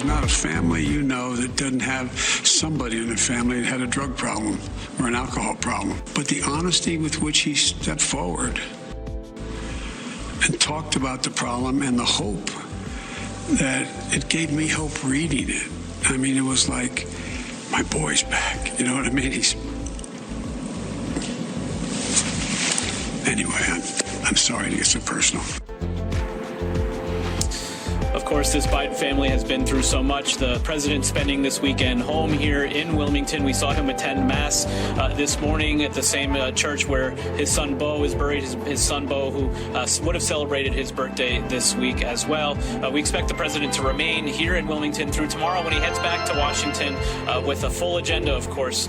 There's not a family you know that doesn't have somebody in the family that had a drug problem or an alcohol problem. But the honesty with which he stepped forward and talked about the problem and the hope, that it gave me hope reading it. I mean, it was like, my boy's back. You know what I mean? Anyway, I'm sorry to get so personal. Of course, this Biden family has been through so much. The president spending this weekend home here in Wilmington. We saw him attend Mass this morning at the same church where his son Beau is buried, his son Beau, who would have celebrated his birthday this week as well. We expect the president to remain here in Wilmington through tomorrow when he heads back to Washington with a full agenda, of course.